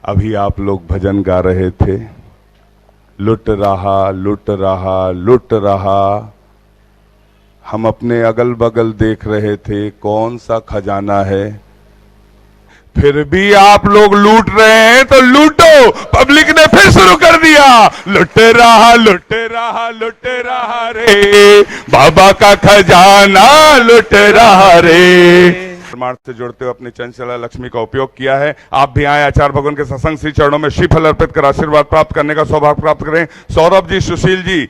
अभी आप लोग भजन गा रहे थे, लुट रहा लुट रहा लुट रहा। हम अपने अगल बगल देख रहे थे कौन सा खजाना है, फिर भी आप लोग लूट रहे हैं तो लूटो। पब्लिक ने फिर शुरू कर दिया, लुट रहा लुट रहा लुट रहा रे, बाबा का खजाना लुट रहा रे। परमार्थ से जुड़ते हुए अपनी चंचला लक्ष्मी का उपयोग किया है। आप भी आए आचार्य भगवान के सत्संग श्री चरणों में श्रीफल अर्पित कर आशीर्वाद प्राप्त करने का सौभाग्य प्राप्त करें। सौरभ जी, सुशील जी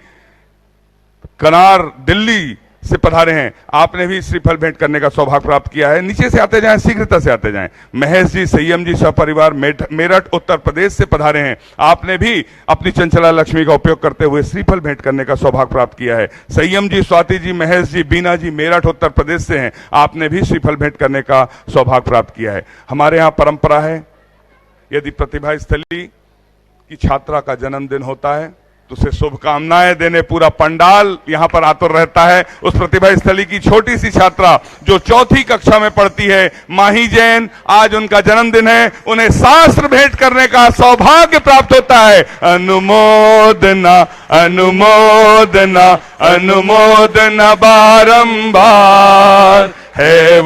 कनार दिल्ली से पधारे हैं, आपने भी श्रीफल भेंट करने का सौभाग्य प्राप्त किया है। नीचे से आते जाएं, शीघ्रता से आते जाएं। महेश जी, संयम जी सपरिवार मेरठ उत्तर प्रदेश से पधारे हैं, आपने भी अपनी चंचला लक्ष्मी का उपयोग करते हुए श्रीफल भेंट करने का सौभाग्य प्राप्त किया है। संयम जी, स्वाति जी, महेश जी, बीना जी मेरठ उत्तर प्रदेश से हैं, आपने भी श्रीफल भेंट करने का सौभाग्य प्राप्त किया है। हमारे यहाँ परंपरा है, यदि प्रतिभा स्थली की छात्रा का जन्मदिन होता है तो उसे शुभकामनाएं देने पूरा पंडाल यहां पर आतुर रहता है। उस प्रतिभा स्थली की छोटी सी छात्रा जो चौथी कक्षा में पढ़ती है, माही जैन, आज उनका जन्मदिन है, उन्हें शास्त्र भेंट करने का सौभाग्य प्राप्त होता है। अनुमोदना अनुमोदना अनुमोदना बारंबार, है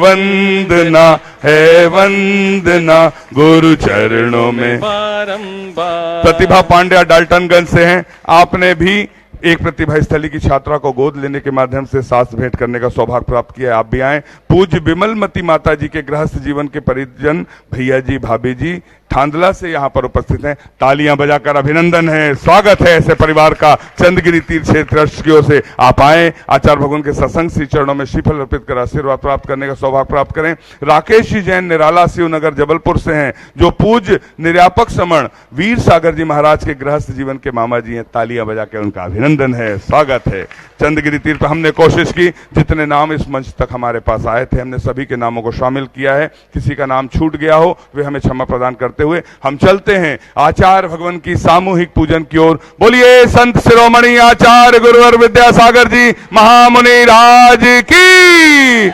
वंदना गुरु चरणों में बारंबार। प्रतिभा पांड्या डाल्टनगंज से हैं, आपने भी एक प्रतिभा स्थली की छात्रा को गोद लेने के माध्यम से शास्त्र भेंट करने का सौभाग्य प्राप्त किया है। आप भी आए। पूज्य विमलमती माता जी के गृहस्थ जीवन के परिजन भैया जी, भाभी जी थांदला से यहाँ पर उपस्थित हैं, तालियां बजाकर अभिनंदन है, स्वागत है ऐसे परिवार का। चंदगिरी तीर्थ क्षेत्र ट्रस्ट की ओर से आप आए, आचार्य भगवान के सत्संग श्री चरणों में श्रीफल अर्पित कर आशीर्वाद प्राप्त करने का सौभाग्य प्राप्त करें। राकेश जी जैन निराला शिवनगर जबलपुर से हैं, जो पूज्य निर्यापक समण वीर सागर जी महाराज के गृहस्थ जीवन के मामा जी हैं, तालियां बजा के उनका अभिनंदन है, स्वागत है। चंदगिरी तीर्थ हमने कोशिश की, जितने नाम इस मंच तक हमारे पास आए थे हमने सभी के नामों को शामिल किया है। किसी का नाम छूट गया हो वे हमें क्षमा प्रदान करते हुए हम चलते हैं आचार्य भगवान की सामूहिक पूजन की ओर। बोलिए संत शिरोमणि आचार्य गुरुवर विद्यासागर जी महामुनि राज की,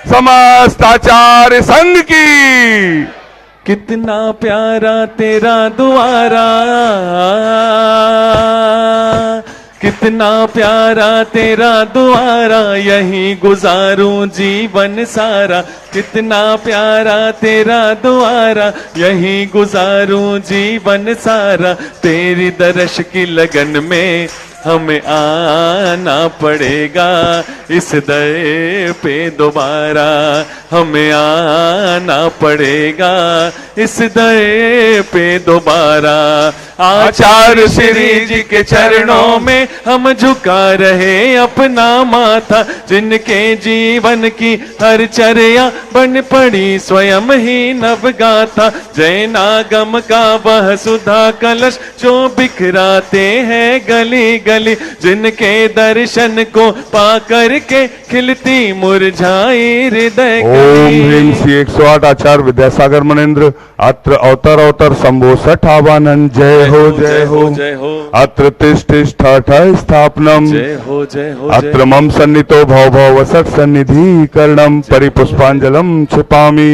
समस्त आचार्य संघ की। कितना प्यारा तेरा द्वारा, कितना प्यारा तेरा द्वारा, यही गुजारूं जीवन सारा। कितना प्यारा तेरा द्वारा, यही गुजारूं जीवन सारा। तेरी दर्श की लगन में हमें आना पड़ेगा, इस दर पे दोबारा हमें आना पड़ेगा, इस दर पे दोबारा। आचार्य श्री जी के चरणों में हम झुका रहे अपना माथा, जिनके जीवन की हर चर्या बन पड़ी स्वयं ही नवगाथा। जैनागम का वह सुधा कलश जो बिखराते हैं गली गली, जिनके दर्शन को पा करके खिलती मुरझाई हृदय। ओम ह्रीं श्री 108 आचार्य विद्यासागर मनेन्द्र अत्र अवतर शंभो सठावानंद। जय हो जय हो जय हो। अत्र तिष्ठ स्थापनम। जय हो जय हो। अत्र मम सन्नितो भव भव सत् सन्निधि करणम परिपुष्पांजलम छिपामि।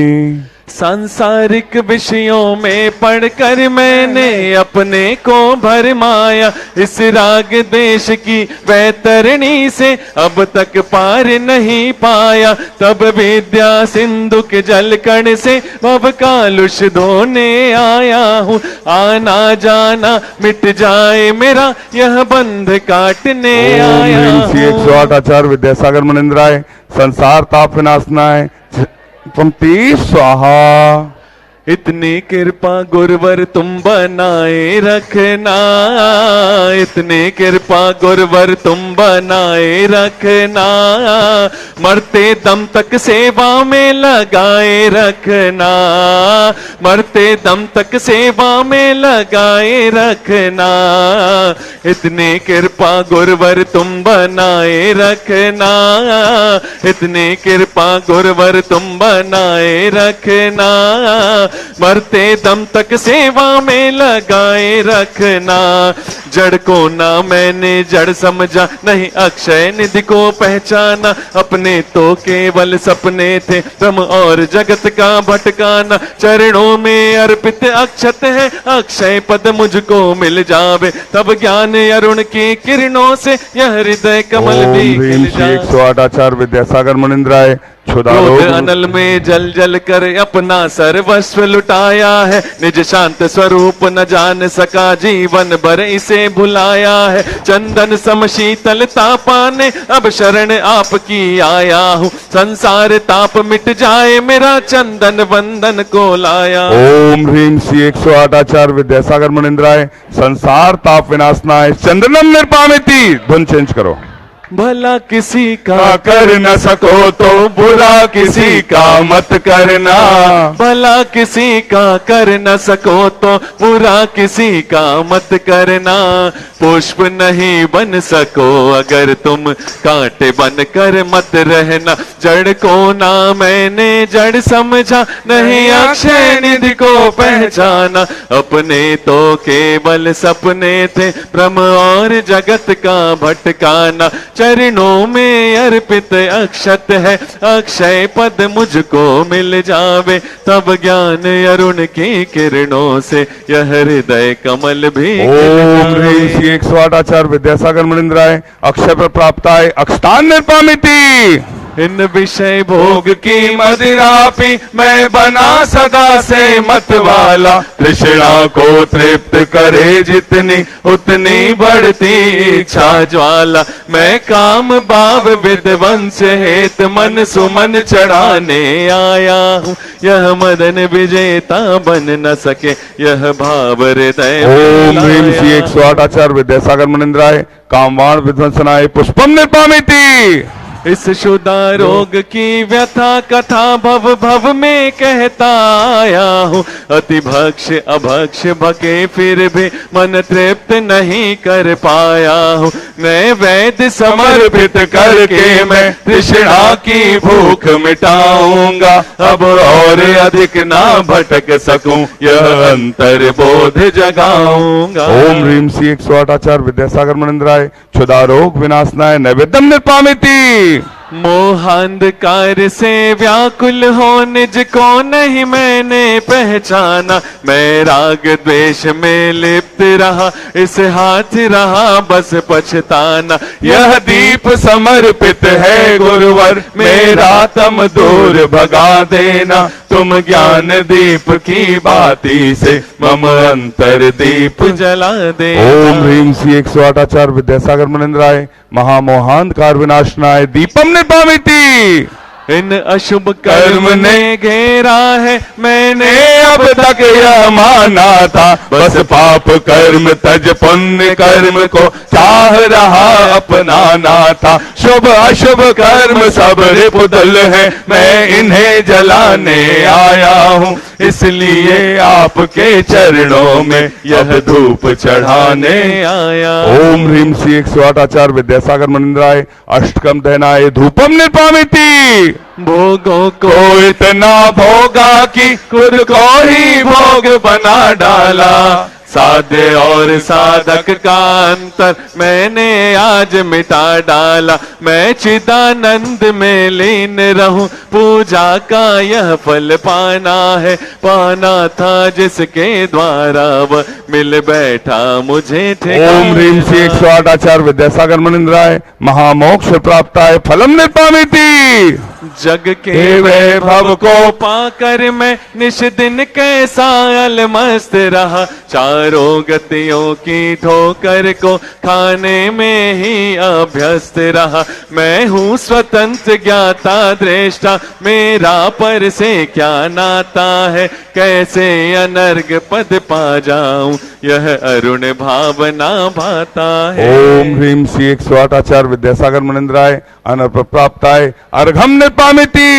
सांसारिक विषयों में पढ़कर मैंने अपने को भरमाया, इस राग देश की वैतरणी से अब तक पार नहीं पाया। तब विद्या सिंधु के जलकण से भव कालुष धोने आया हूँ। आना जाना मिट जाए मेरा यह बंध काटने आया हूँ। 108 आचार्य विद्यासागर मनेन्द्राय संसार ताप विनाशनाय पंक्ति स्वाहा। इतनी कृपा गुरुवर तुम बनाए रखना, इतनी कृपा गुरुवर तुम बनाए रखना। मरते दम तक सेवा में लगाए रखना, मरते दम तक सेवा में लगाए रखना। इतनी कृपा गुरुवर तुम बनाए रखना, इतनी कृपा गुरुवर तुम बनाए रखना। मरते दम तक सेवा में लगाए रखना। जड़ को ना मैंने जड़ समझा, नहीं अक्षय निधि को पहचाना। अपने तो केवल सपने थे, ब्रह्म और जगत का भटकाना। चरणों में अर्पित अक्षत है, अक्षय पद मुझको मिल जावे। तब ज्ञान अरुण की किरणों से यह हृदय कमल भी खिल जाए। 108 आचार्य विद्यासागर मुनिंद्राय क्रोध अनल में जल जल कर अपना सर्वस्व लुटाया है। निज शांत स्वरूप न जान सका, जीवन भर इसे भुलाया है। चंदन सम शीतलता पाने अब शरण आपकी आया हूँ। संसार ताप मिट जाए मेरा, चंदन वंदन को लाया। ओम ह्रीम श्री 108 आचार्य विद्यासागर मुनिंद्राय संसार ताप विनाशनाय चंदनम निर्पामिति। धुन चेंज करो। भला किसी का कर न सको तो बुरा किसी का मत करना। भला किसी का कर न सको तो बुरा किसी का मत करना। पुष्प नहीं बन सको अगर तुम कांटे बन कर मत रहना। जड़ को ना मैंने जड़ समझा, नहीं अक्षय निधि को पहचाना। अपने तो केवल सपने थे, ब्रह्म और जगत का भटकाना। चरणों में अर्पित अक्षत है, अक्षय पद मुझको मिल जावे। तब ज्ञान अरुण की किरणों से यह हृदय कमल भी ओम ह्रीम श्री 108 आचार्य विद्यासागर मुनिंद्राय अक्षय पर प्राप्ताय अक्षतान निर्पामिति। इन विषय भोग की मदिरा पी मैं बना सदा से मत वाला। तृष्णा को तृप्त करे जितनी उतनी बढ़ती इच्छा ज्वाला। मैं काम भाव विध्वंस हेत मन सुमन चढ़ाने आया हूँ। यह मदन विजेता बन न सके यह भाव हृदय। ओम ह्रीम श्री 108 आचार्य विद्यासागर मुनिंद्राय कामवाण विध्वंसनाय पुष्पम निर्पामिति। इस शुदा रोग की व्यथा कथा भव भव में कहता आया हूँ। अति भक्ष अभक्ष भके फिर भी मन तृप्त नहीं कर पाया हूँ। मैं वैद्य समर्पित करके मैं तृष्णा की भूख मिटाऊंगा। अब और अधिक ना भटक सकूं यह अंतर बोध जगाऊंगा। ओम ह्रीम श्री 108 आचार्य विद्यासागर मुनिंद्राय क्षुधा रोग विनाशनाय नैवेद्यम निर्पामिति। मोहांधकार से व्याकुल हो निज को नहीं मैंने पहचाना। मैं राग द्वेष में लिप्त रहा, इस हाथ रहा बस पछताना। यह दीप समर्पित है गुरुवर, मेरा तम दूर भगा देना। तुम ज्ञान दीप की बाती से मम अंतर दीप जला दे। ओम ह्रीम श्री 108 आचार्य विद्यासागर मुनिंद्राय महामोहांधकार विनाशनाय दीपम निर्पामिति। इन अशुभ कर्म ने घेरा है, मैंने अब तक यह माना था। बस पाप कर्म तज पुण्य कर्म को चाह रहा अपनाना था। शुभ अशुभ कर्म सब रिपुदल है, मैं इन्हें जलाने आया हूँ। इसलिए आपके चरणों में यह धूप चढ़ाने आया। ओम ह्रीम श्री 108 आचार्य विद्यासागर मुनिंद्राय अष्टकम दहनाय धूपम निर्पामिति। भोगों को इतना भोगा कि खुद को ही भोग बना डाला। साध्य और साधक का अंतर मैंने आज मिटा डाला। मैं चिदानंद में लीन रहूं, पूजा का यह फल पाना है। पाना था जिसके द्वारा वह मिल बैठा मुझे ठिकाना। ओम ह्रीम श्री 108 आचार्य विद्यासागर मुनिंद्राय महामोक्ष प्राप्ताय फलम निर्पामिति। जग के वैभव को पाकर मैं निश दिन कैसा अलमस्त रहा। चारों गतियों की ठोकर को खाने में ही अभ्यस्त रहा। मैं हूँ स्वतंत्र ज्ञाता दृष्टा, मेरा पर से क्या नाता है। कैसे अनर्ग पद पा जाऊं यह अरुण भावना भाता है। ओम ह्रीम श्री 108 आचार्य विद्यासागर मुनिंद्राय अनर्प प्राप्ताय अर्घम निर्पामिति।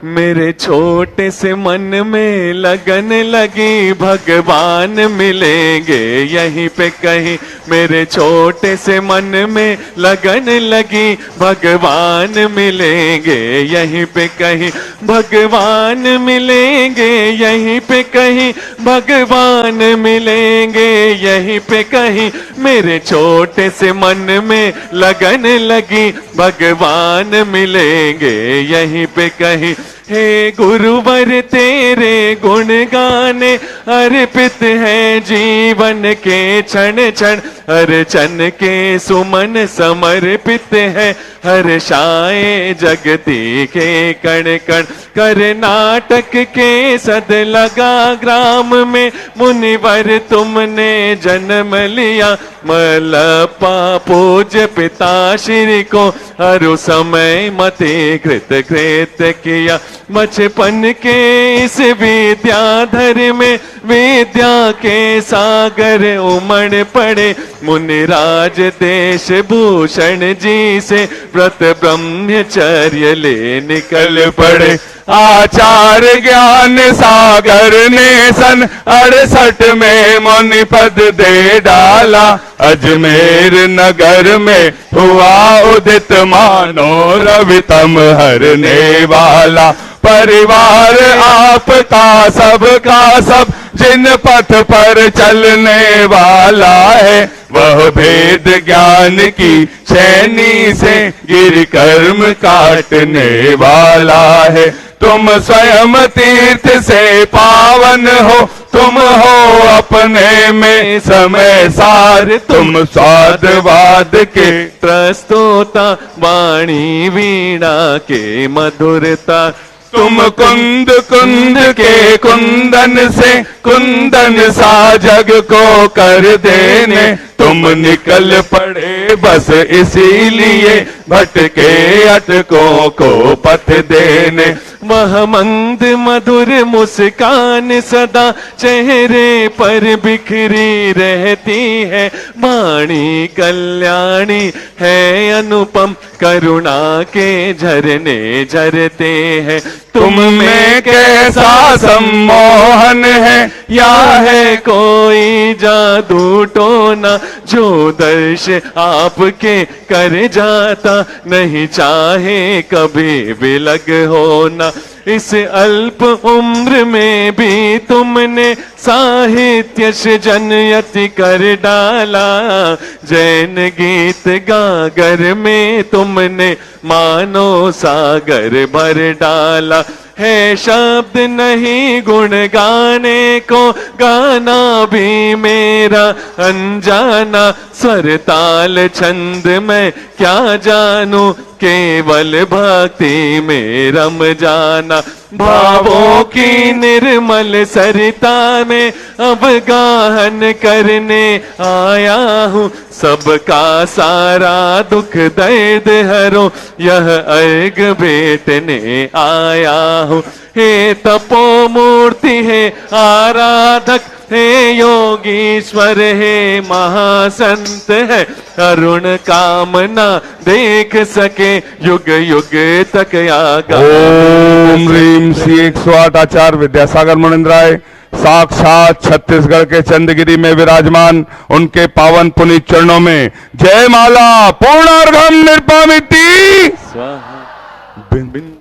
मेरे छोटे से मन में लगन लगी, भगवान मिलेंगे यहीं पे कहीं। मेरे छोटे से मन में लगन लगी, भगवान मिलेंगे यहीं पे कहीं। भगवान मिलेंगे यहीं पे कहीं, भगवान मिलेंगे यहीं पे कहीं। मेरे छोटे से मन में लगन लगी, भगवान मिलेंगे यहीं पे कहीं। हे गुरुवर तेरे गुण गाने अर्पित है जीवन के क्षण क्षण। अर्चन के सुमन समर्पित है, हर्षाए जगती के कण कण। कर्नाटक के सद लगा ग्राम में मुनिवर तुमने जन्म लिया। मलपा पूज्य पिताश्री को हरु समय मते कृत कृत किया। बचपन के इस विद्याधर में विद्या के सागर उमड़ पड़े। मुनिराज देश भूषण जी से व्रत ब्रह्मचर्य ले निकल पड़े। आचार्य ज्ञान सागर ने सन 68 में मुनि पद दे डाला। अजमेर नगर में हुआ उदित मानो रवितम हरने वाला। परिवार आपका सबका सब जिन पथ पर चलने वाला है। वह भेद ज्ञान की छेनी से गिर कर्म काटने वाला है। तुम स्वयं तीर्थ से पावन हो, तुम हो अपने में समय सार। तुम स्वादवाद के प्रस्तोता, वाणी वीणा के मधुरता। तुम कुंद कुंद के कुंदन से कुंदन सा जग को कर देने। तुम निकल पड़े बस इसीलिए भटके अटकों को पथ देने। वह मंद मधुर मुस्कान सदा चेहरे पर बिखरी रहती है। वाणी कल्याणी है अनुपम, करुणा के झरने झरते हैं। तुम में कैसा सम्मोहन है, या है कोई जादू टोना। जो दर्श आपके कर जाता, नहीं चाहे कभी विलग होना। इस अल्प उम्र में भी तुमने साहित्य सृजनयति कर डाला। जैन गीत गागर में तुमने मानो सागर भर डाला। है शब्द नहीं गुण गाने को, गाना भी मेरा अनजाना। स्वर ताल छंद मैं क्या जानू, केवल भक्ति में रम जाना। भावों की निर्मल सरिता में अब गाहन करने आया हूँ। सबका सारा दुख दर्द हरो, यह अर्घ बेटने आया हूँ। हे तपो मूर्ति है आराधक, हे योगीश्वर है महासंत है। अरुण कामना देख सके युग युग तक आगा। ओम ह्रीम श्री 108 आचार्य विद्यासागर मुनिंद्राय साक्षात छत्तीसगढ़ के चंदगिरी में विराजमान, उनके पावन पुनीत चरणों में जय माला पूर्णार्घम निर्पामिति।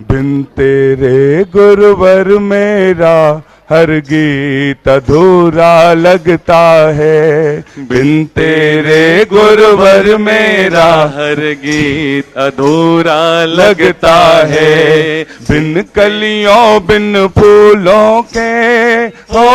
बिन तेरे गुरुवर मेरा हर गीत अधूरा लगता है। बिन तेरे गुरुवर मेरा हर गीत अधूरा लगता है। बिन कलियों बिन फूलों के हो,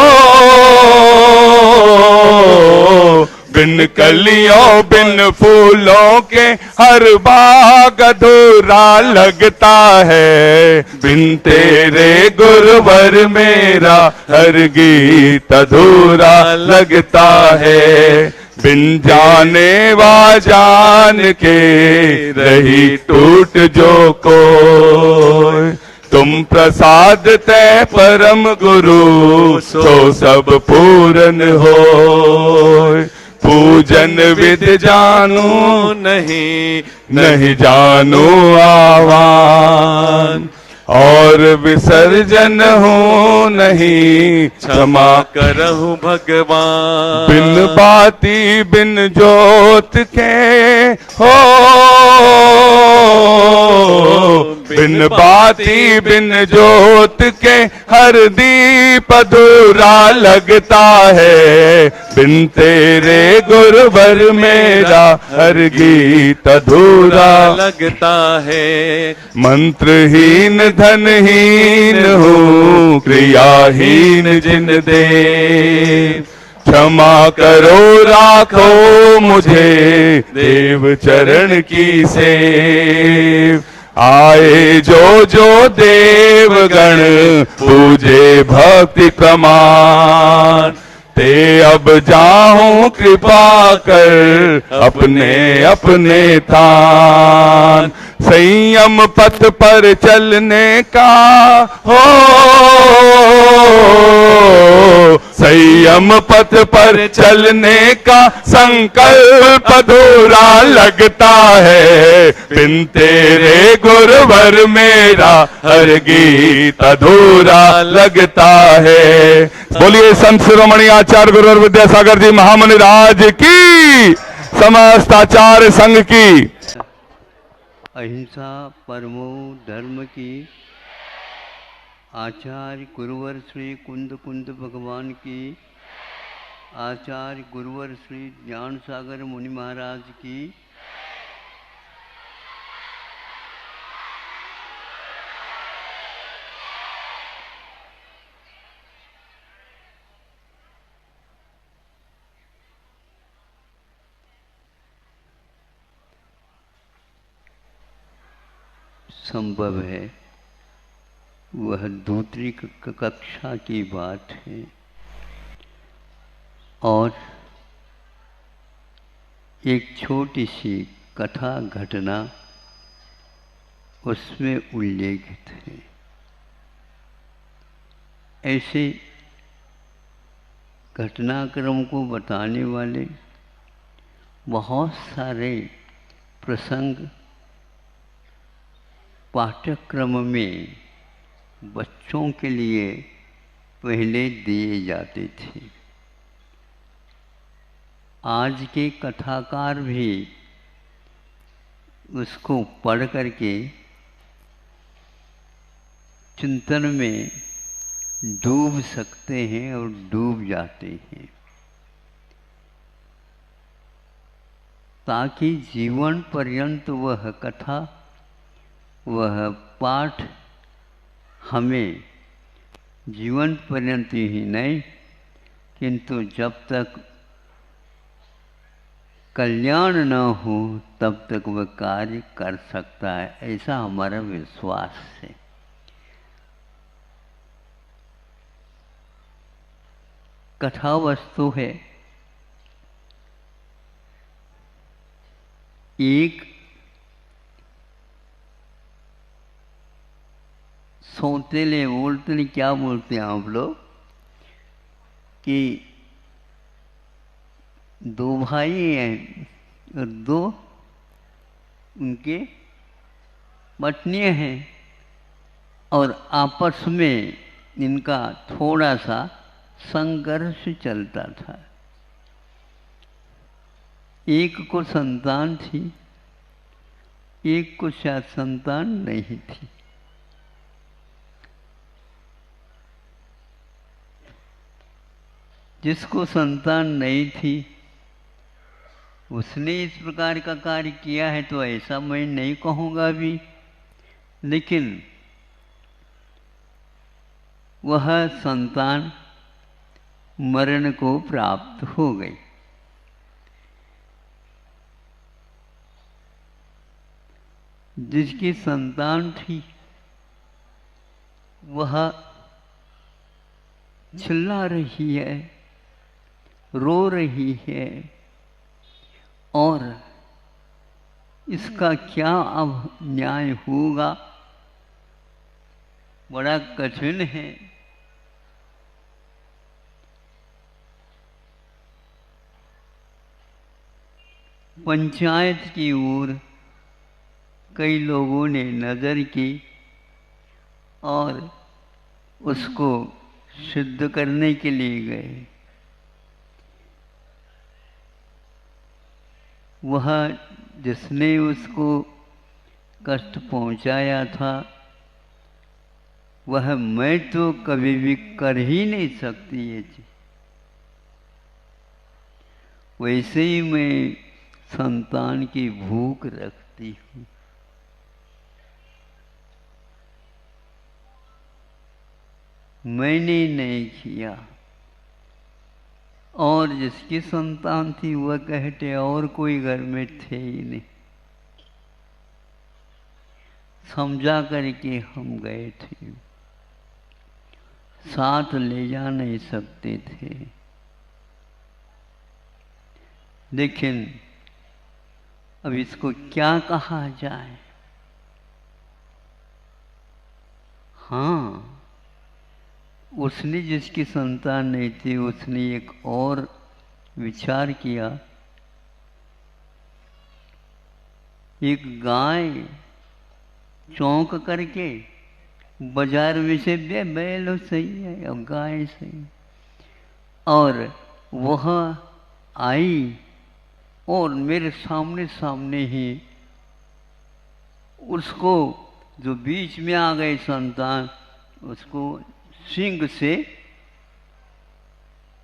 बिन कलियों बिन फूलों के हर बाग अधूरा लगता है। बिन तेरे गुरुवर मेरा हर गीत अधूरा लगता है। बिन जाने वा जान के रही टूट जो कोई। तुम प्रसाद तय परम गुरु, सो सब पूरन हो। पूजन विद जानू नहीं नहीं जानू आवान। और विसर्जन हो नहीं, क्षमा करहु भगवान। बिन बाती बिन जोत के हो, बिन बाती बिन जोत के हर दीप अधूरा लगता है, बिन तेरे गुरुवर मेरा हर गीत अधूरा लगता है। मंत्रहीन धनहीन हूँ, क्रियाहीन जिन दे, क्षमा करो राखो मुझे देव चरण की सेव। आए जो जो देवगण पूजे भक्ति प्रमाण, ते अब जाऊं कृपा कर अपने अपने थान। संयम पथ पर चलने का हो, संयम पथ पर चलने का संकल्प अधूरा लगता है, बिन तेरे गुरुवर मेरा हर गीत अधूरा लगता है। बोलिए संत शिरोमणि आचार्य गुरुवर विद्यासागर जी महामुनि राज की, समस्त आचार्य संघ की। अहिंसा परमो धर्म की, आचार्य गुरुवर श्री कुंद कुंद भगवान की, आचार्य गुरुवर श्री ज्ञान सागर मुनि महाराज की। संभव है वह दूसरी कक्षा की बात है और एक छोटी सी कथा घटना उसमें उल्लेखित है। ऐसे घटनाक्रम को बताने वाले बहुत सारे प्रसंग पाठ्यक्रम में बच्चों के लिए पहले दिए जाते थे। आज के कथाकार भी उसको पढ़ करके चिंतन में डूब सकते हैं और डूब जाते हैं, ताकि जीवन पर्यंत वह कथा वह पाठ हमें जीवन पर्यंत ही नहीं किंतु जब तक कल्याण न हो तब तक वह कार्य कर सकता है, ऐसा हमारा विश्वास है। कथा वस्तु है एक सौतेले बोलते क्या बोलते हैं आप लोग कि दो भाई हैं और दो उनके पत्नियां हैं और आपस में इनका थोड़ा सा संघर्ष चलता था। एक को संतान थी, एक को शायद संतान नहीं थी। जिसको संतान नहीं थी उसने इस प्रकार का कार्य किया है तो ऐसा मैं नहीं कहूँगा भी, लेकिन वह संतान मरण को प्राप्त हो गई। जिसकी संतान थी वह चिल्ला रही है, रो रही है और इसका क्या अब न्याय होगा, बड़ा कठिन है। पंचायत की ओर कई लोगों ने नज़र की और उसको शुद्ध करने के लिए गए। वह जिसने उसको कष्ट पहुंचाया था, वह मैं तो कभी भी कर ही नहीं सकती ये चीज। वैसे ही मैं संतान की भूख रखती हूँ। मैंने नहीं किया, और जिसकी संतान थी वह कहते और कोई घर में थे ही नहीं। समझा करके हम गए थे, साथ ले जा नहीं सकते थे। लेकिन अब इसको क्या कहा जाए? हाँ, उसने जिसकी संतान नहीं थी, उसने एक और विचार किया। एक गाय चौंक करके बाजार में से बैल सही है और गाय सही, और वह आई और मेरे सामने सामने ही उसको, जो बीच में आ गई संतान, उसको सिंग से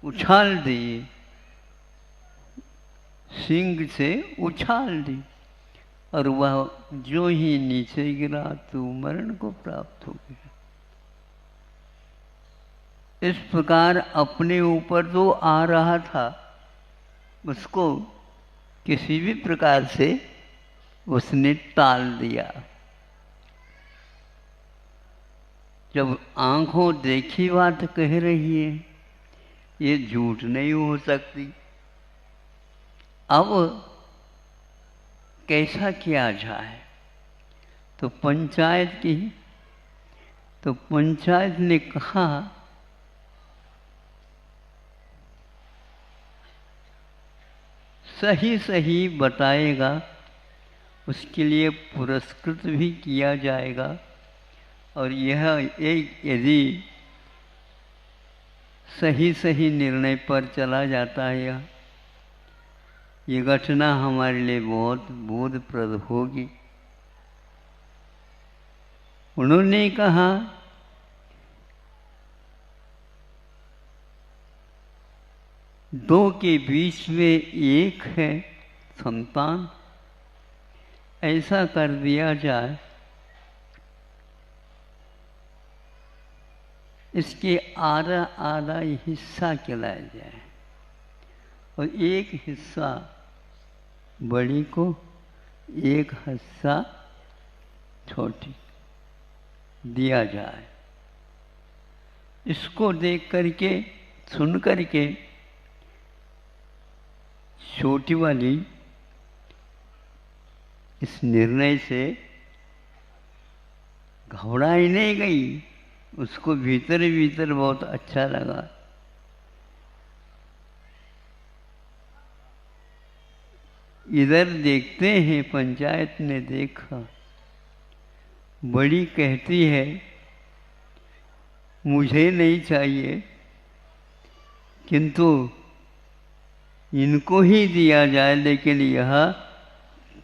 उछाल दी, सिंग से उछाल दी, और वह जो ही नीचे गिरा तो मरण को प्राप्त हो गया। इस प्रकार अपने ऊपर जो आ रहा था उसको किसी भी प्रकार से उसने टाल दिया। जब आंखों देखी बात कह रही है, ये झूठ नहीं हो सकती। अब कैसा किया जाए? तो पंचायत की, तो पंचायत ने कहा सही सही बताएगा, उसके लिए पुरस्कृत भी किया जाएगा। और यह एक यदि सही सही निर्णय पर चला जाता है, ये घटना हमारे लिए बहुत बोधप्रद होगी। उन्होंने कहा दो के बीच में एक है संतान, ऐसा कर दिया जाए, इसके आधा आधा हिस्सा खिलाया जाए और एक हिस्सा बड़ी को, एक हिस्सा छोटी दिया जाए। इसको देख करके, सुन करके छोटी वाली इस निर्णय से घबराई नहीं गई, उसको भीतर भीतर बहुत अच्छा लगा। इधर देखते हैं, पंचायत ने देखा, बड़ी कहती है मुझे नहीं चाहिए, किंतु इनको ही दिया जाए, लेकिन यह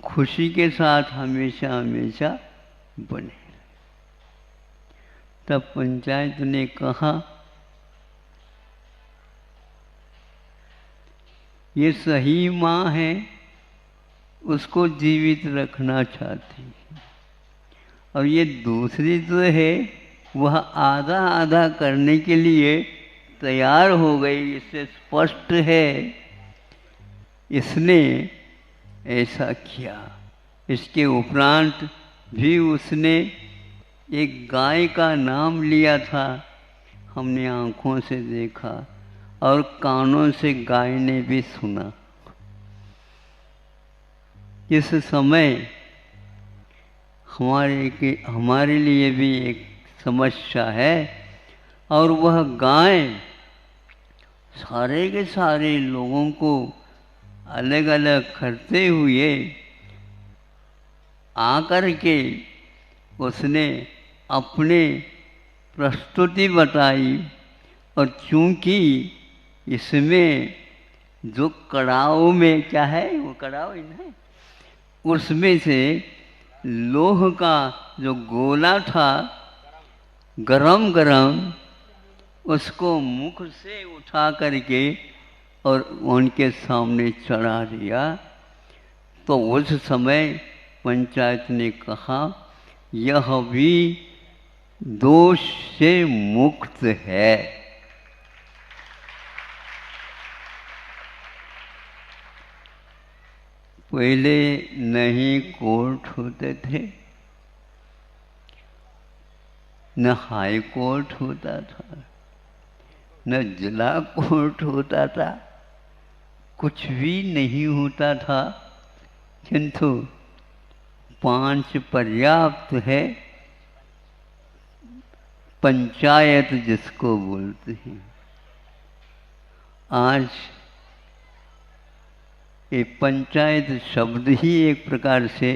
खुशी के साथ हमेशा हमेशा बने। तब पंचायत ने कहा ये सही माँ है, उसको जीवित रखना चाहती है, और ये दूसरी जो है वह आधा आधा करने के लिए तैयार हो गई। इससे स्पष्ट है इसने ऐसा किया। इसके उपरांत भी उसने एक गाय का नाम लिया था, हमने आंखों से देखा और कानों से गाय ने भी सुना। इस समय हमारे लिए भी एक समस्या है, और वह गाय सारे के सारे लोगों को अलग अलग करते हुए आकर के उसने अपने प्रस्तुति बताई, और चूंकि इसमें जो कड़ाव में क्या है, वो कड़ाव ही है, उसमें से लोह का जो गोला था गरम गरम, उसको मुख से उठा करके और उनके सामने चढ़ा दिया। तो उस समय पंचायत ने कहा यह भी दोष से मुक्त है। पहले नहीं कोर्ट होते थे, न हाई कोर्ट होता था, न जिला कोर्ट होता था, कुछ भी नहीं होता था, किंतु 5 पर्याप्त है। पंचायत जिसको बोलते हैं, आज ये पंचायत शब्द ही एक प्रकार से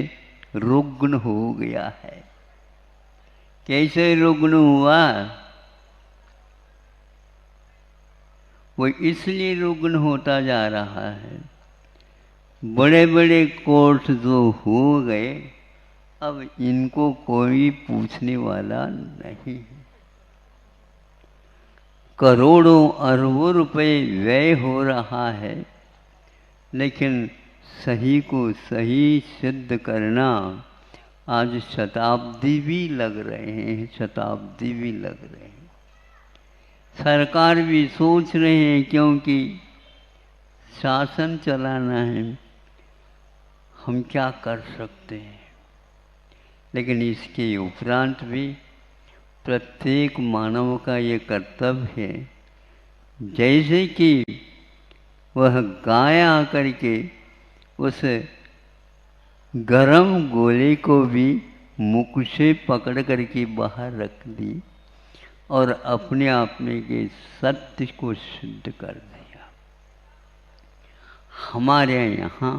रुग्ण हो गया है। कैसे रुग्ण हुआ? वो इसलिए रुग्ण होता जा रहा है, बड़े बड़े कोर्ट जो हो गए, अब इनको कोई पूछने वाला नहीं है। करोड़ों अरबों रुपए व्यय हो रहा है, लेकिन सही को सही सिद्ध करना आज शताब्दी भी लग रहे हैं, शताब्दी भी लग रहे हैं। सरकार भी सोच रहे हैं, क्योंकि शासन चलाना है, हम क्या कर सकते हैं। लेकिन इसके उपरांत भी प्रत्येक मानव का ये कर्तव्य है, जैसे कि वह गाय आकर के उस गरम गोले को भी मुख से पकड़ करके बाहर रख दी और अपने आप में के सत्य को सिद्ध कर दिया। हमारे यहाँ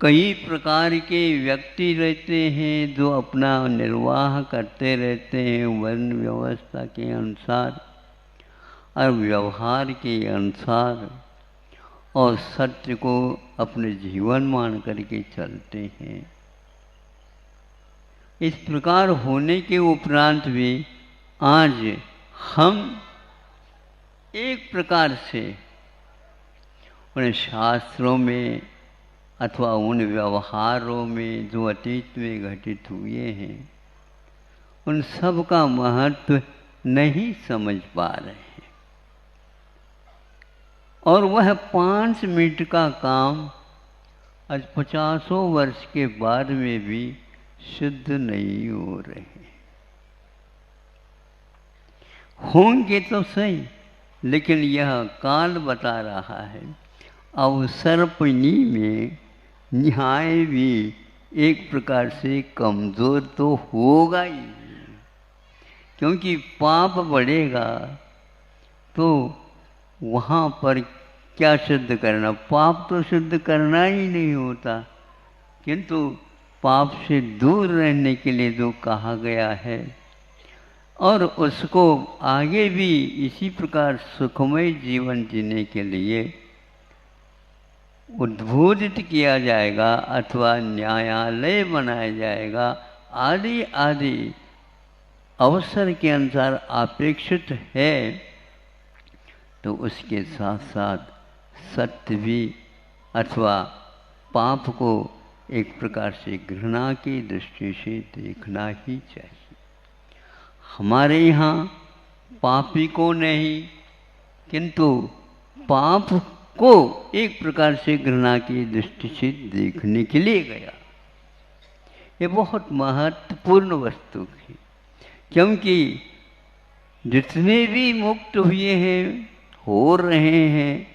कई प्रकार के व्यक्ति रहते हैं जो अपना निर्वाह करते रहते हैं वर्ण व्यवस्था के अनुसार और व्यवहार के अनुसार, और सत्य को अपने जीवन मान करके चलते हैं। इस प्रकार होने के उपरांत भी आज हम एक प्रकार से उन शास्त्रों में अथवा उन व्यवहारों में जो अतीत में घटित हुए हैं, उन सब का महत्व नहीं समझ पा रहे हैं। और वह 5 मिनट का काम आज 50 वर्ष के बाद में भी सिद्ध नहीं हो रहे। होंगे तो सही, लेकिन यह काल बता रहा है अवसर्पणी में न्याय भी एक प्रकार से कमजोर तो होगा ही, क्योंकि पाप बढ़ेगा तो वहाँ पर क्या सिद्ध करना? पाप तो सिद्ध करना ही नहीं होता, किंतु पाप से दूर रहने के लिए जो कहा गया है और उसको आगे भी इसी प्रकार सुखमय जीवन जीने के लिए उद्बोधित किया जाएगा अथवा न्यायालय बनाया जाएगा, आदि आदि अवसर के अनुसार अपेक्षित है, तो उसके साथ साथ सत्य भी अथवा पाप को एक प्रकार से घृणा की दृष्टि से देखना ही चाहिए। हमारे यहाँ पापी को नहीं, किंतु पाप को एक प्रकार से घृणा की दृष्टि से देखने के लिए गया। ये बहुत महत्वपूर्ण वस्तु है, क्योंकि जितने भी मुक्त हुए हैं, हो रहे हैं,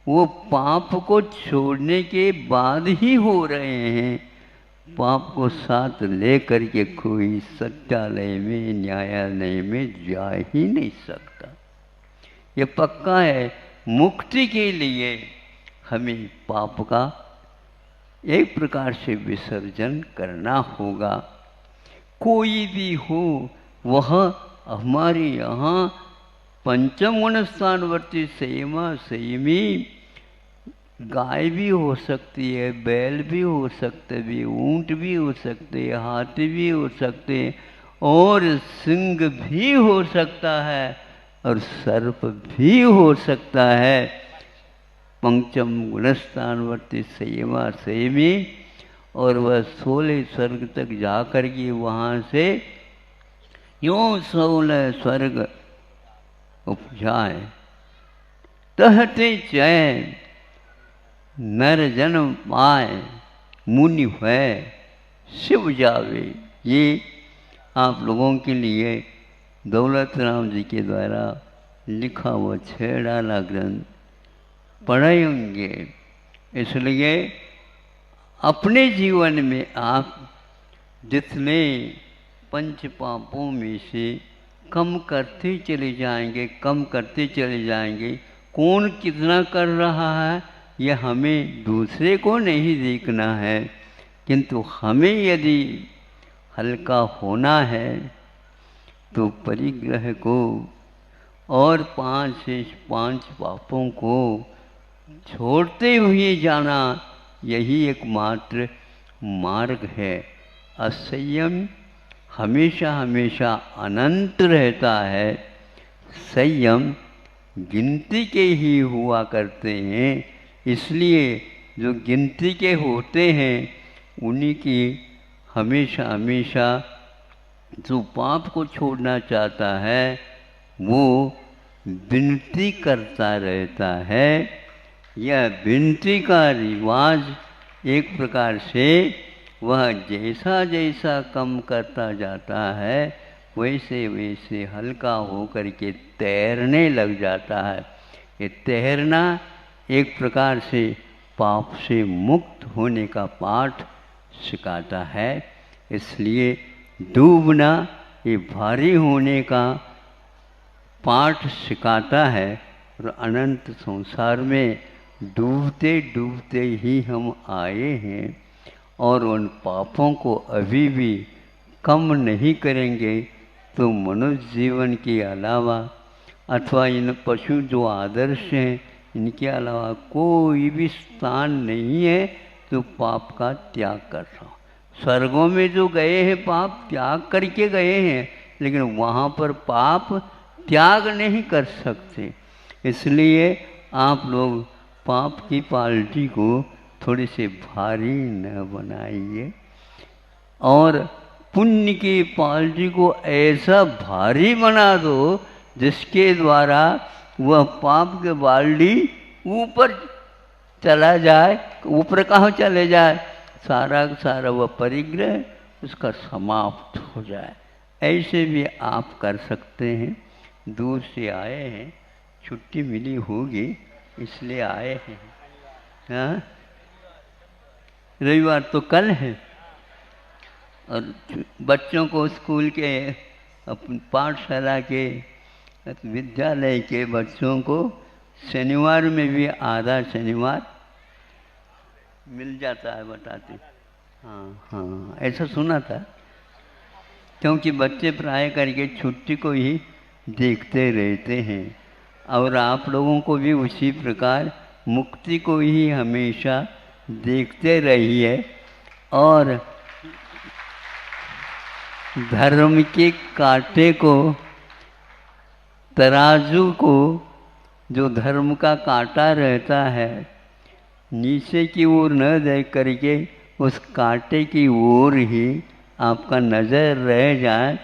वो पाप को छोड़ने के बाद ही हो रहे हैं। पाप को साथ ले करके कोई सत्यालय में, न्यायालय में जा ही नहीं सकता। ये पक्का है, मुक्ति के लिए हमें पाप का एक प्रकार से विसर्जन करना होगा। कोई भी हो, वह हमारे यहाँ पंचम गुण स्थानवर्ती संयमा संयमी गाय भी हो सकती है, बैल भी हो सकते भी, ऊंट भी हो सकते, हाथी भी हो सकते, और सिंह भी हो सकता है, और सर्प भी हो सकता है। पंचम गुणस्थानवर्ती संयमा संयमी, और वह 16 स्वर्ग तक जाकर के वहाँ से यूँ 16 स्वर्ग उपजाए। तहते चैन नर जन्म पाए, मुनि है शिव जावे। ये आप लोगों के लिए दौलत राम जी के द्वारा लिखा हुआ छेड़ाला ग्रंथ पढ़ेंगे। इसलिए अपने जीवन में आप जितने पंच पापों में से कम करते चले जाएंगे, कम करते चले जाएंगे। कौन कितना कर रहा है यह हमें दूसरे को नहीं देखना है, किंतु हमें यदि हल्का होना है तो परिग्रह को और 5 से 5 पापों को छोड़ते हुए जाना, यही एकमात्र मार्ग है। असंयम हमेशा हमेशा अनंत रहता है, संयम गिनती के ही हुआ करते हैं। इसलिए जो गिनती के होते हैं उन्हीं की हमेशा हमेशा जो पाप को छोड़ना चाहता है वो विनती करता रहता है। यह विनती का रिवाज एक प्रकार से वह जैसा जैसा कम करता जाता है वैसे वैसे हल्का होकर के तैरने लग जाता है। ये तैरना एक प्रकार से पाप से मुक्त होने का पाठ सिखाता है। इसलिए डूबना ये भारी होने का पाठ सिखाता है, और अनंत संसार में डूबते डूबते ही हम आए हैं, और उन पापों को अभी भी कम नहीं करेंगे तो मनुष्य जीवन के अलावा अथवा इन पशु जो आदर्श हैं इनके अलावा कोई भी स्थान नहीं है तो पाप का त्याग कर रहा। स्वर्गों में जो गए हैं पाप त्याग करके गए हैं, लेकिन वहाँ पर पाप त्याग नहीं कर सकते। इसलिए आप लोग पाप की पाल्टी को थोड़ी सी भारी न बनाइए, और पुण्य की पाल्टी को ऐसा भारी बना दो जिसके द्वारा वह पाप के बाल्टी ऊपर चला जाए। ऊपर कहाँ चले जाए, सारा सारा वह परिग्रह उसका समाप्त हो जाए। ऐसे भी आप कर सकते हैं। दूर से आए हैं, छुट्टी मिली होगी इसलिए आए हैं। हाँ, रविवार तो कल है, और बच्चों को स्कूल के पाठशाला के विद्यालय के बच्चों को शनिवार में भी आधा शनिवार मिल जाता है बताते। हाँ हाँ, ऐसा सुना था, क्योंकि बच्चे प्राय करके छुट्टी को ही देखते रहते हैं, और आप लोगों को भी उसी प्रकार मुक्ति को ही हमेशा देखते रहिए। और धर्म के कांटे को, तराजू को, जो धर्म का कांटा रहता है, नीचे की ओर न देख करके उस कांटे की ओर ही आपका नज़र रह जाए,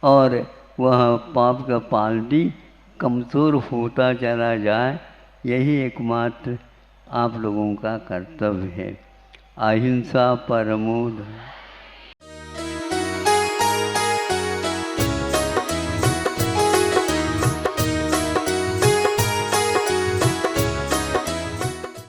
और वह पाप का पाल्टी कमज़ोर होता चला जाए। यही एकमात्र आप लोगों का कर्तव्य है। अहिंसा परमो धर्मः।